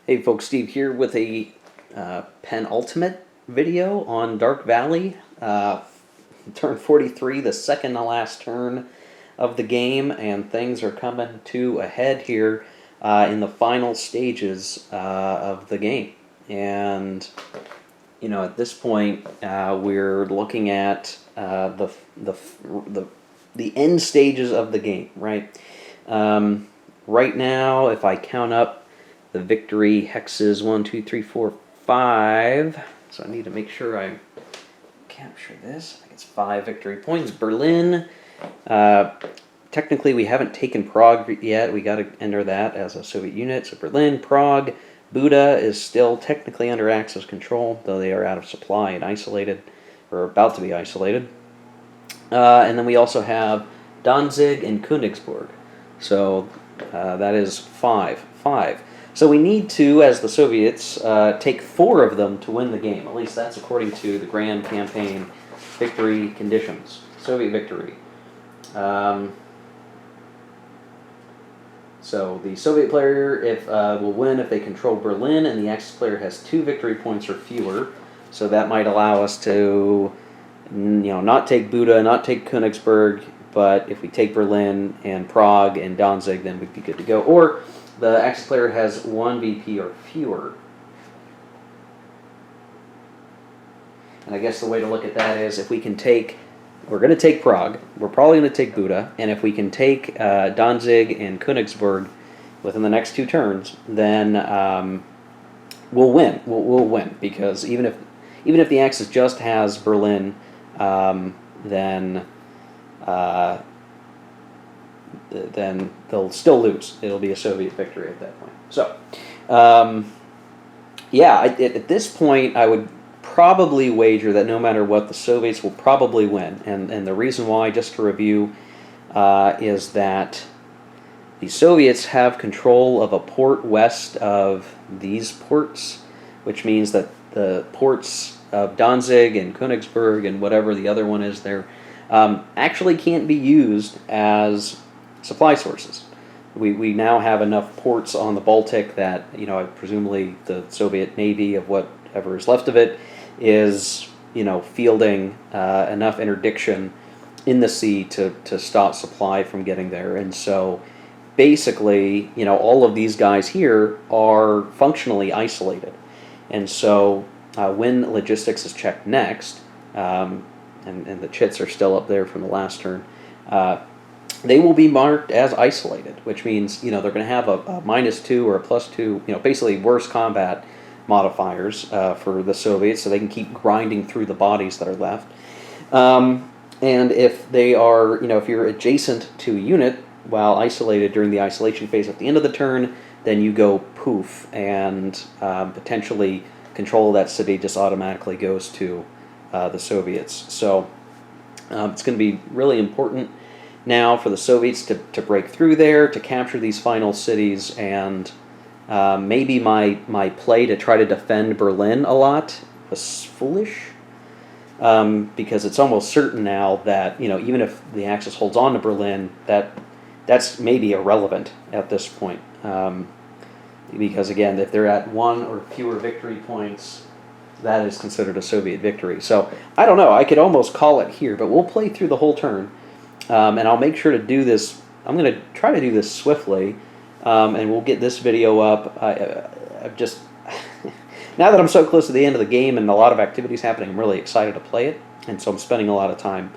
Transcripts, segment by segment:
Hey folks, Steve here with a penultimate video on Dark Valley. Turn 43, the second to last turn of the game, and things are coming to a head here in the final stages of the game. And at this point, we're looking at the end stages of the game, right? Right now, if I count up the victory hexes 1, 2, 3, 4, 5. So I need to make sure I capture this. I think it's 5 victory points. Berlin. Technically, we haven't taken Prague yet. We got to enter that as a Soviet unit. So Berlin, Prague, Buda is still technically under Axis control, though they are out of supply and isolated, or about to be isolated. And then we also have Danzig and Königsberg. So that is 5. So we need to, as the Soviets, take 4 of them to win the game. At least that's according to the Grand Campaign victory conditions. Soviet victory. So the Soviet player will win if they control Berlin, and the Axis player has 2 victory points or fewer. So that might allow us to, not take Buda, not take Königsberg, but if we take Berlin and Prague and Danzig, then we'd be good to go. Or the Axis player has 1 VP or fewer. And I guess the way to look at that is if we can take, we're going to take Prague, we're probably going to take Buda, and if we can take Danzig and Königsberg within the next 2 turns, then we'll win. We'll win, because even if the Axis just has Berlin, then they'll still lose. It'll be a Soviet victory at that point. So, at this point, I would probably wager that no matter what, the Soviets will probably win. And the reason why, just to review, is that the Soviets have control of a port west of these ports, which means that the ports of Danzig and Königsberg and whatever the other one is there actually can't be used as supply sources. We now have enough ports on the Baltic that, presumably the Soviet Navy, of whatever is left of it, is, fielding enough interdiction in the sea to stop supply from getting there. And so basically, all of these guys here are functionally isolated. And so when logistics is checked next, and the chits are still up there from the last turn, they will be marked as isolated, which means they're going to have a -2 or a +2, basically worse combat modifiers for the Soviets, so they can keep grinding through the bodies that are left. And if they are, if you're adjacent to a unit while isolated during the isolation phase at the end of the turn, then you go poof, and potentially control of that city just automatically goes to the Soviets. So it's going to be really important now for the Soviets to break through there, to capture these final cities, and maybe my play to try to defend Berlin a lot was foolish, because it's almost certain now that, even if the Axis holds on to Berlin, that's maybe irrelevant at this point. Because again, if they're at 1 or fewer victory points, that is considered a Soviet victory. So I don't know, I could almost call it here, but we'll play through the whole turn. And I'll make sure to do this. I'm going to try to do this swiftly, and we'll get this video up. I've just now that I'm so close to the end of the game and a lot of activities happening, I'm really excited to play it, and so I'm spending a lot of time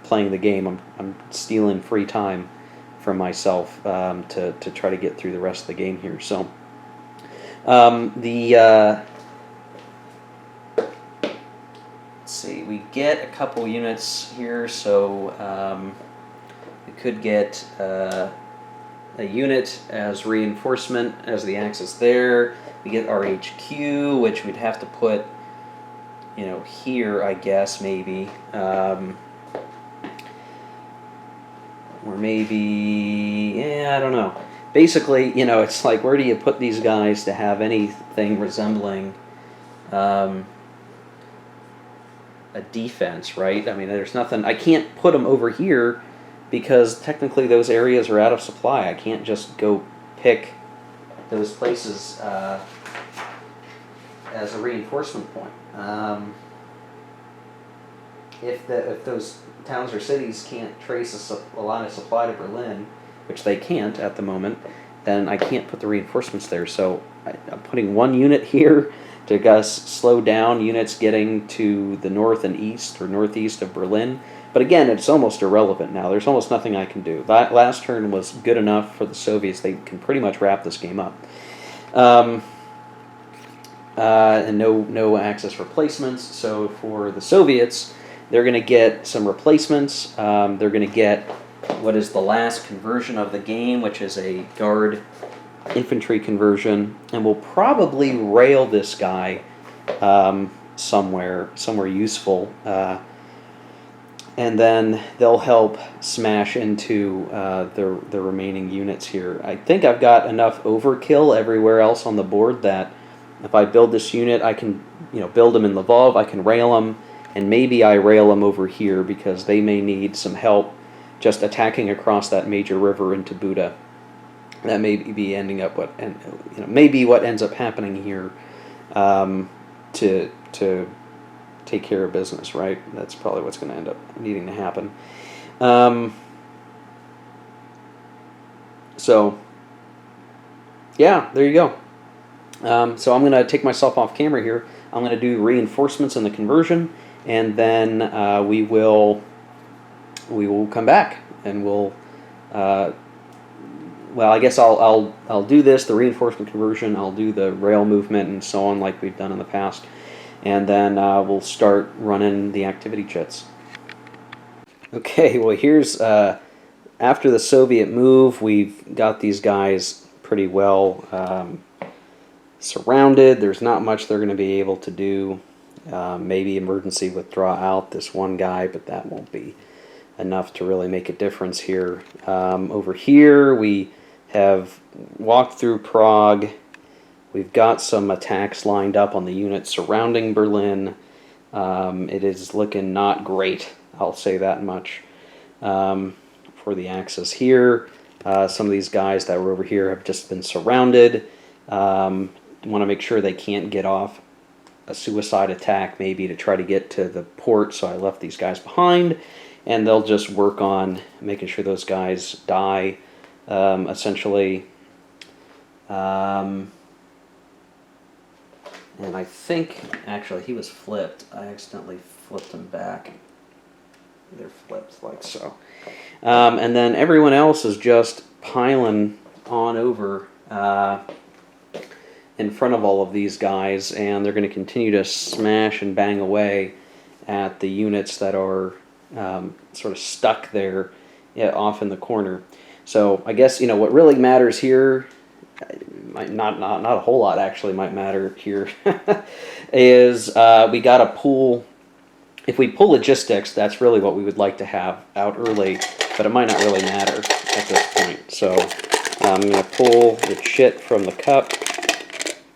playing the game. I'm stealing free time from myself to try to get through the rest of the game here. So let's see, we get a couple units here, so we could get a unit as reinforcement as the Axis there. We get our HQ, which we'd have to put, here, I guess, maybe. Or maybe, I don't know. Basically, it's like, where do you put these guys to have anything resembling a defense, right? I mean, there's nothing. I can't put them over here because technically those areas are out of supply. I can't just go pick those places as a reinforcement point. If those towns or cities can't trace a line of supply to Berlin, which they can't at the moment, then I can't put the reinforcements there. So I'm putting one unit here to slow down units getting to the north and east or northeast of Berlin. But again, it's almost irrelevant now. There's almost nothing I can do. That last turn was good enough for the Soviets. They can pretty much wrap this game up. And no Axis replacements. So for the Soviets, they're going to get some replacements. They're going to get what is the last conversion of the game, which is a guard infantry conversion, and we'll probably rail this guy somewhere useful, and then they'll help smash into the remaining units here. I think I've got enough overkill everywhere else on the board that if I build this unit, I can build them in Lvov, I can rail them, and maybe I rail them over here because they may need some help just attacking across that major river into Buda. That may be ending up maybe what ends up happening here to take care of business, right? That's probably what's going to end up needing to happen. So yeah, there you go. So I'm going to take myself off camera here. I'm going to do reinforcements in the conversion, and then we will come back and we'll. Well, I guess I'll do this, the reinforcement conversion. I'll do the rail movement and so on, like we've done in the past, and then we'll start running the activity chits. Okay, well here's after the Soviet move, we've got these guys pretty well surrounded. There's not much they're going to be able to do. Maybe emergency withdraw out this one guy, but that won't be enough to really make a difference here. Over here, we have walked through Prague. We've got some attacks lined up on the units surrounding Berlin. It is looking not great, I'll say that much, for the Axis here. Some of these guys that were over here have just been surrounded. Want to make sure they can't get off a suicide attack, maybe to try to get to the port, so I left these guys behind, and they'll just work on making sure those guys die, essentially. And I think, actually, he was flipped. I accidentally flipped him back. They're flipped like so. And then everyone else is just piling on over in front of all of these guys, and they're going to continue to smash and bang away at the units that are sort of stuck there off in the corner. So I guess what really matters here, not a whole lot actually might matter here, is we got to pull. If we pull logistics, that's really what we would like to have out early, but it might not really matter at this point. So I'm going to pull the shit from the cup,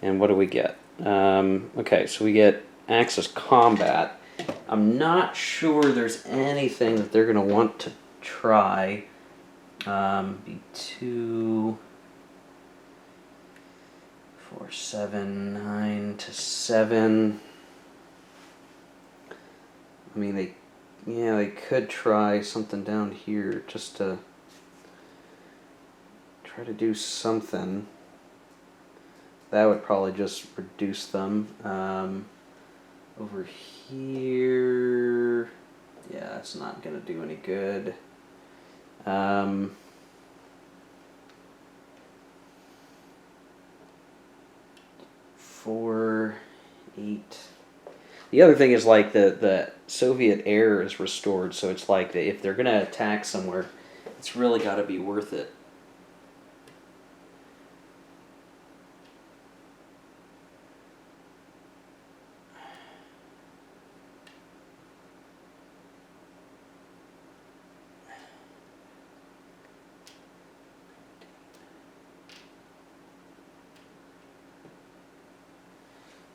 and what do we get? Okay, so we get Axis combat. I'm not sure there's anything that they're going to want to try. B2, 4, 7, 9 to 7. I mean, they could try something down here just to try to do something. That would probably just reduce them. Over here, yeah, that's not going to do any good. 4, 8. The other thing is like the Soviet air is restored, so it's like if they're going to attack somewhere, it's really got to be worth it.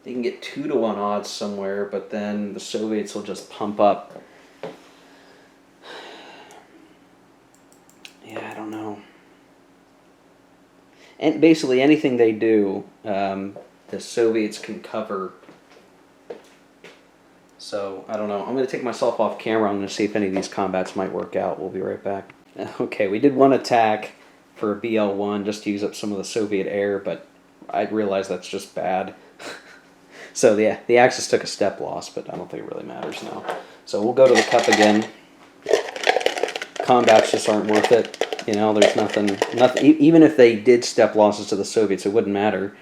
They can get 2-to-1 odds somewhere, but then the Soviets will just pump up. Yeah, I don't know. and basically anything they do, the Soviets can cover. So, I don't know. I'm going to take myself off camera. I'm going to see if any of these combats might work out. We'll be right back. Okay, we did one attack for a BL-1 just to use up some of the Soviet air, but I realized that's just bad. So, the Axis took a step loss, but I don't think it really matters now. So, we'll go to the cup again. Combats just aren't worth it. You know, there's nothing. Even if they did step losses to the Soviets, it wouldn't matter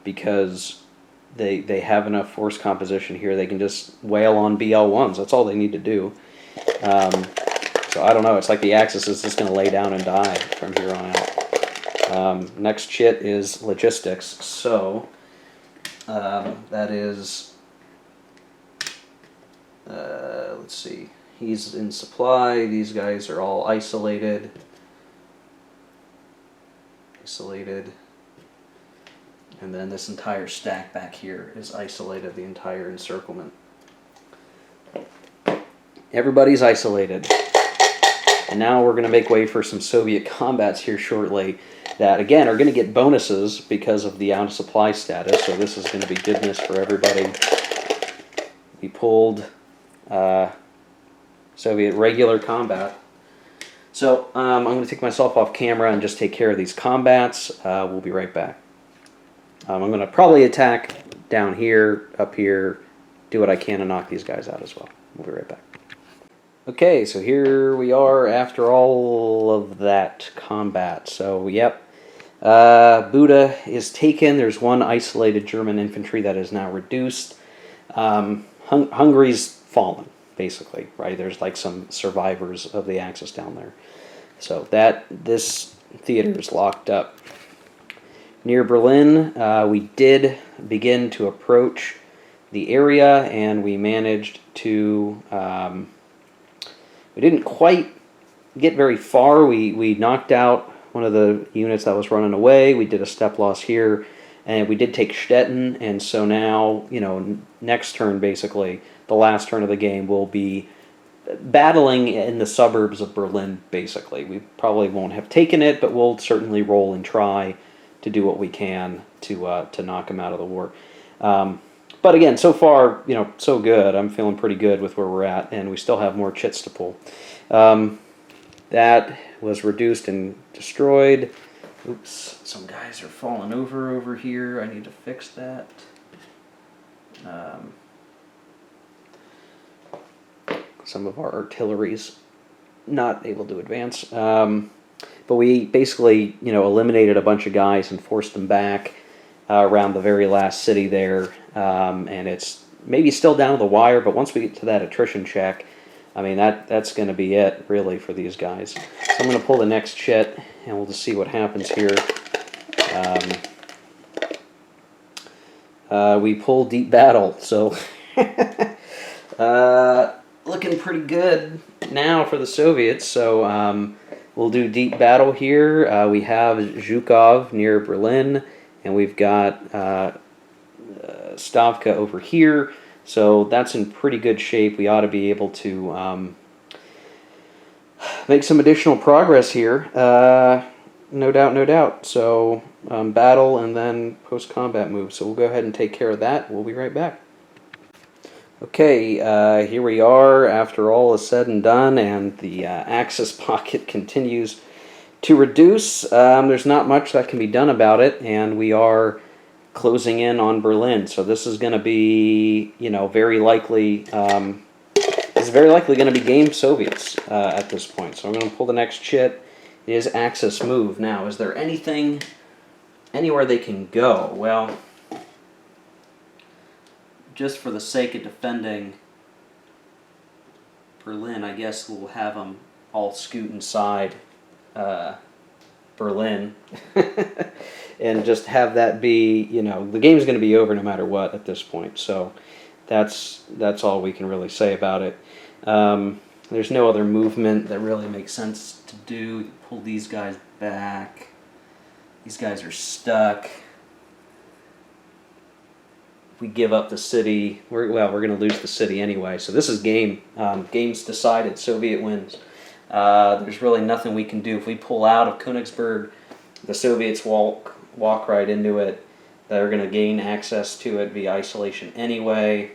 because they have enough force composition here. They can just wail on BL-1s. That's all they need to do. So I don't know. It's like the Axis is just going to lay down and die from here on out. Next chit is logistics. So that is, let's see. He's in supply. These guys are all isolated. And then this entire stack back here is isolated, the entire encirclement. Everybody's isolated. And now we're going to make way for some Soviet combats here shortly that, again, are going to get bonuses because of the out of supply status. So this is going to be goodness for everybody. We pulled Soviet regular combat. So I'm going to take myself off camera and just take care of these combats. We'll be right back. I'm going to probably attack down here, up here, do what I can to knock these guys out as well. We'll be right back. Okay, so here we are after all of that combat. So, yep, Buda is taken. There's one isolated German infantry that is now reduced. Hungary's fallen, basically, right? There's like some survivors of the Axis down there. So this theater is locked up. Near Berlin, we did begin to approach the area, and we managed to... we didn't quite get very far. We knocked out one of the units that was running away. We did a step loss here, and we did take Stettin, and so now, you know, next turn, basically, the last turn of the game, will be battling in the suburbs of Berlin, basically. We probably won't have taken it, but we'll certainly roll and try to do what we can to knock them out of the war. But again, so far, you know, so good. I'm feeling pretty good with where we're at, and we still have more chits to pull. That was reduced and destroyed. Oops, some guys are falling over here. I need to fix that. Some of our artillery's not able to advance. But we basically, you know, eliminated a bunch of guys and forced them back around the very last city there. And it's maybe still down to the wire, but once we get to that attrition check, I mean, that's going to be it, really, for these guys. So I'm going to pull the next chit, and we'll just see what happens here. We pull Deep Battle, so looking pretty good now for the Soviets. So we'll do Deep Battle here. We have Zhukov near Berlin, and we've got Stavka over here. So that's in pretty good shape. We ought to be able to make some additional progress here. No doubt, no doubt. So battle and then post-combat move. So we'll go ahead and take care of that. We'll be right back. Okay, here we are after all is said and done, and the Axis pocket continues to reduce. There's not much that can be done about it, and we are closing in on Berlin. So this is going to be, you know, very likely, it's very likely going to be game Soviets at this point. So I'm going to pull the next chit. It is Axis move. Now, is there anything, anywhere they can go? Well, just for the sake of defending Berlin, I guess we'll have them all scoot inside Berlin and just have that be, you know, the game's going to be over no matter what at this point. So that's all we can really say about it. There's no other movement that really makes sense to do. Pull these guys back. These guys are stuck. We give up the city. We're going to lose the city anyway. So this is game. Game's decided. Soviet wins. There's really nothing we can do. If we pull out of Königsberg, The Soviets walk right into it. They're going to gain access to it via isolation anyway.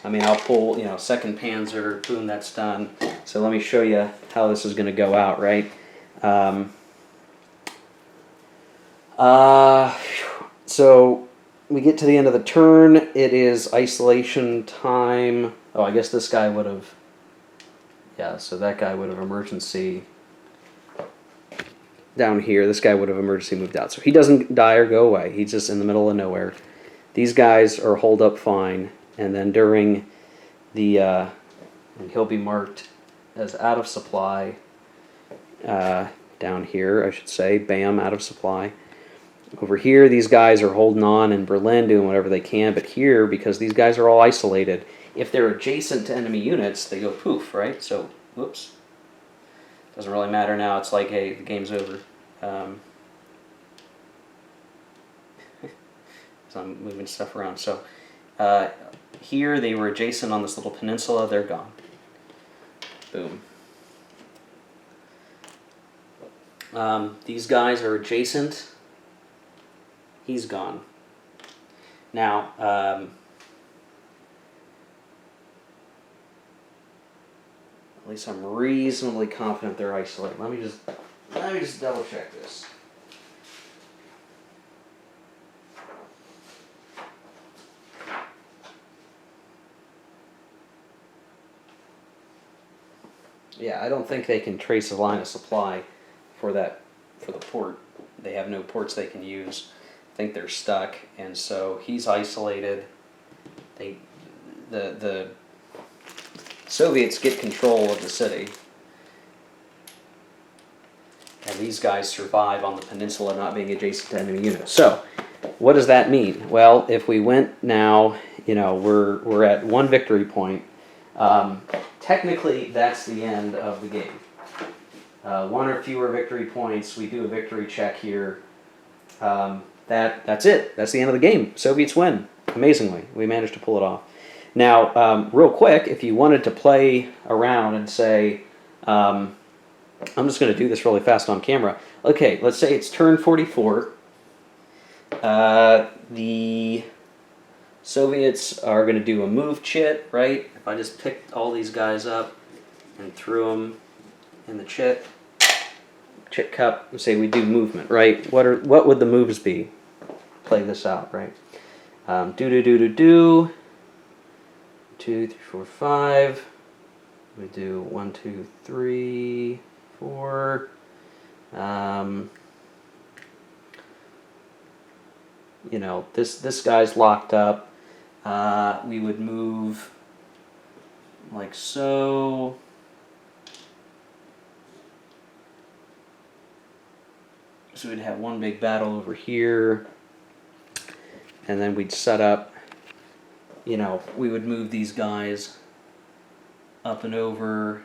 I mean, I'll pull, 2nd Panzer, boom, that's done. So let me show you how this is going to go out, right? So we get to the end of the turn. It is isolation time. Oh, I guess this guy would have... Yeah, so that guy would have emergency... Down here, this guy would have emergency moved out. So he doesn't die or go away. He's just in the middle of nowhere. These guys are holed up fine. And then during the... and he'll be marked as out of supply. Down here, I should say. Bam, out of supply. Over here, these guys are holding on in Berlin, doing whatever they can. But here, because these guys are all isolated, if they're adjacent to enemy units, they go poof, right? So, whoops. Doesn't really matter now. It's like, hey, the game's over. So I'm moving stuff around. So here they were adjacent on this little peninsula. They're gone. Boom. These guys are adjacent. He's gone. Now, at least I'm reasonably confident they're isolated. Let me just double check this. Yeah, I don't think they can trace a line of supply for the port. They have no ports they can use. I think they're stuck, and so he's isolated. The Soviets get control of the city, and these guys survive on the peninsula, not being adjacent to enemy units. So, what does that mean? Well, if we went now, we're at 1 victory point. Technically, that's the end of the game. 1 or fewer victory points. We do a victory check here. That's it. That's the end of the game. Soviets win. Amazingly, we managed to pull it off. Now, real quick, if you wanted to play around and say, I'm just going to do this really fast on camera. Okay, let's say it's turn 44. The Soviets are going to do a move chit, right? If I just picked all these guys up and threw them in the chit cup, and say we do movement, right? What would the moves be? Play this out, right? Do. 2, 3, 4, 5. We do 1, 2, 3, 4. This guy's locked up. We would move like so. So we'd have one big battle over here, and then we'd set up, we would move these guys up and over.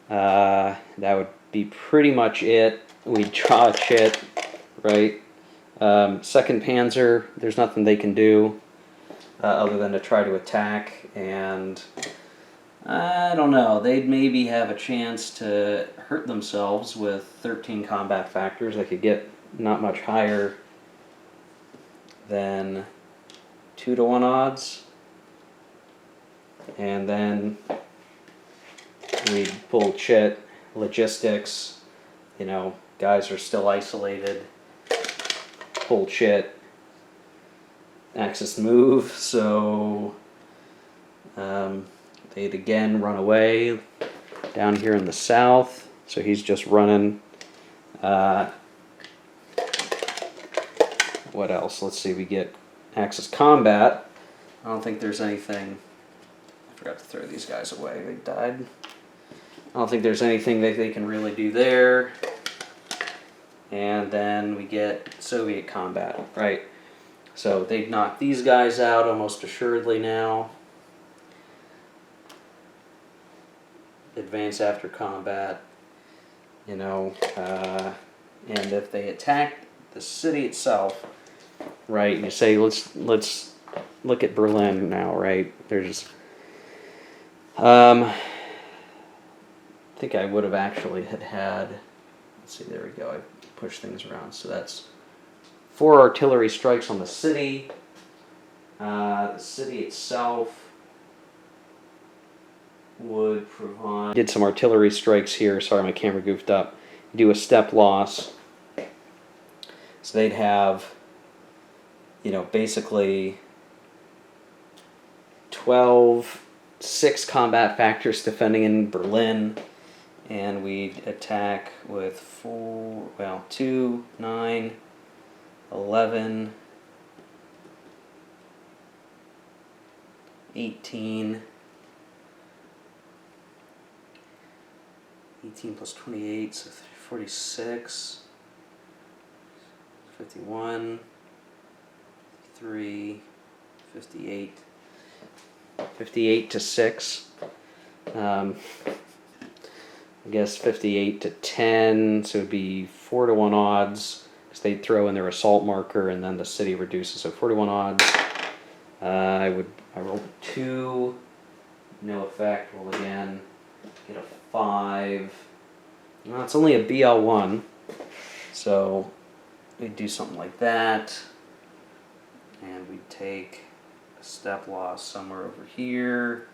That would be pretty much it. We'd draw a chit, right? 2nd Panzer, there's nothing they can do other than to try to attack, and I don't know, they'd maybe have a chance to hurt themselves with 13 combat factors. They could get not much higher than 2-to-1 odds, and then we'd pull chit, logistics, guys are still isolated, pull chit, Axis move, so they'd again run away down here in the south, so he's just running. What else? Let's see, we get Axis combat. I don't think there's anything. I forgot to throw these guys away, they died. I don't think there's anything that they can really do there. And then we get Soviet combat, right? So they've knocked these guys out almost assuredly now. Advance after combat, and if they attack the city itself, right? You say let's look at Berlin now, right? There's think I would have actually had, let's see, there we go, I pushed things around. So that's 4 artillery strikes on the city. The city itself would provide... Did some artillery strikes here. Sorry, my camera goofed up. Do a step loss. So they'd have, basically 6 combat factors defending in Berlin. And we'd attack with 2, 9, 11, 18 plus 28, so 46, 51, 3, 58, 58 to 6. I guess 58 to 10, so it would be 4 to 1 odds, because they'd throw in their assault marker and then the city reduces, so 4 to 1 odds. I rolled 2, no effect, roll again, get a 5. Well, it's only a BL1, so we'd do something like that, and we'd take a step loss somewhere over here,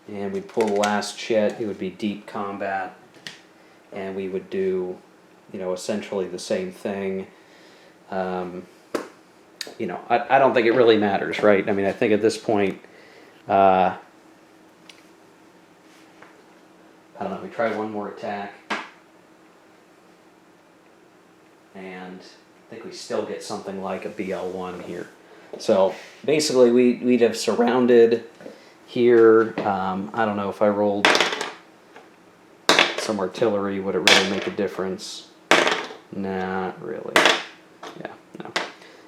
and we'd pull the last chit. It would be deep combat, and we would do, essentially the same thing. I don't think it really matters, right? I mean, I think at this point, I don't know, we try one more attack, and I think we still get something like a BL1 here. So basically we'd have surrounded here. I don't know if I rolled some artillery, would it really make a difference? Not really. Yeah, no.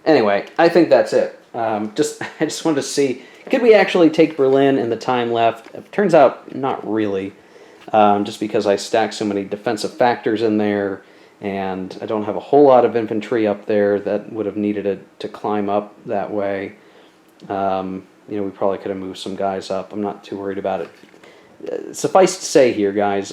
Anyway, I think that's it. I just wanted to see, could we actually take Berlin in the time left? It turns out not really. Just because I stacked so many defensive factors in there, and I don't have a whole lot of infantry up there that would have needed it to climb up that way. We probably could have moved some guys up. I'm not too worried about it. Suffice to say here, guys,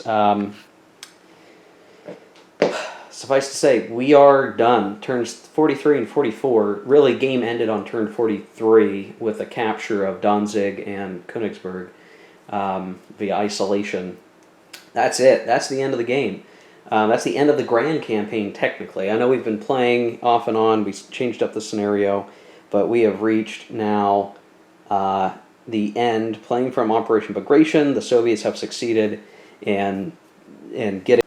suffice to say, we are done. Turns 43 and 44, really game ended on turn 43 with the capture of Danzig and Königsberg via isolation. That's it. That's the end of the game. That's the end of the grand campaign, technically. I know we've been playing off and on. We changed up the scenario, but we have reached now the end. Playing from Operation Bagration, the Soviets have succeeded in getting...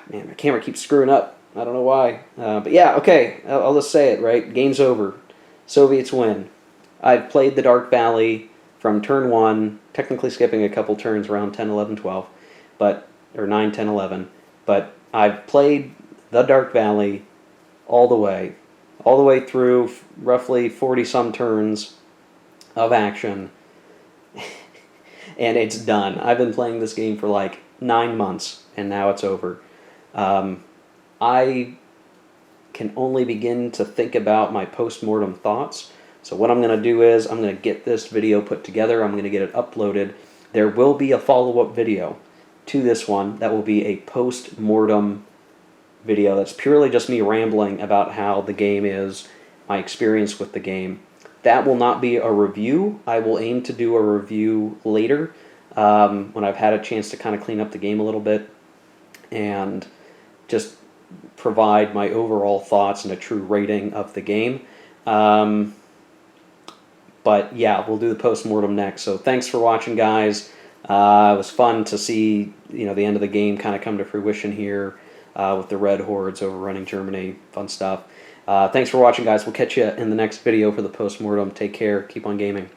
Man, my camera keeps screwing up. I don't know why. But yeah, okay. I'll just say it, right? Game's over. Soviets win. I've played the Dark Valley from turn 1, technically skipping a couple turns around 10, 11, 12. Or 9, 10, 11, but I've played the Dark Valley all the way through roughly 40-some turns of action, and it's done. I've been playing this game for like 9 months, and now it's over. I can only begin to think about my post-mortem thoughts, so what I'm going to do is I'm going to get this video put together, I'm going to get it uploaded. There will be a follow-up video to this one that will be a post-mortem video that's purely just me rambling about how the game is, my experience with the game. That will not be a review. I will aim to do a review later when I've had a chance to kind of clean up the game a little bit and just provide my overall thoughts and a true rating of the game. But yeah, we'll do the post-mortem next. So thanks for watching, guys. It was fun to see, the end of the game kind of come to fruition here with the Red Hordes overrunning Germany. Fun stuff. Thanks for watching, guys. We'll catch you in the next video for the post-mortem. Take care. Keep on gaming.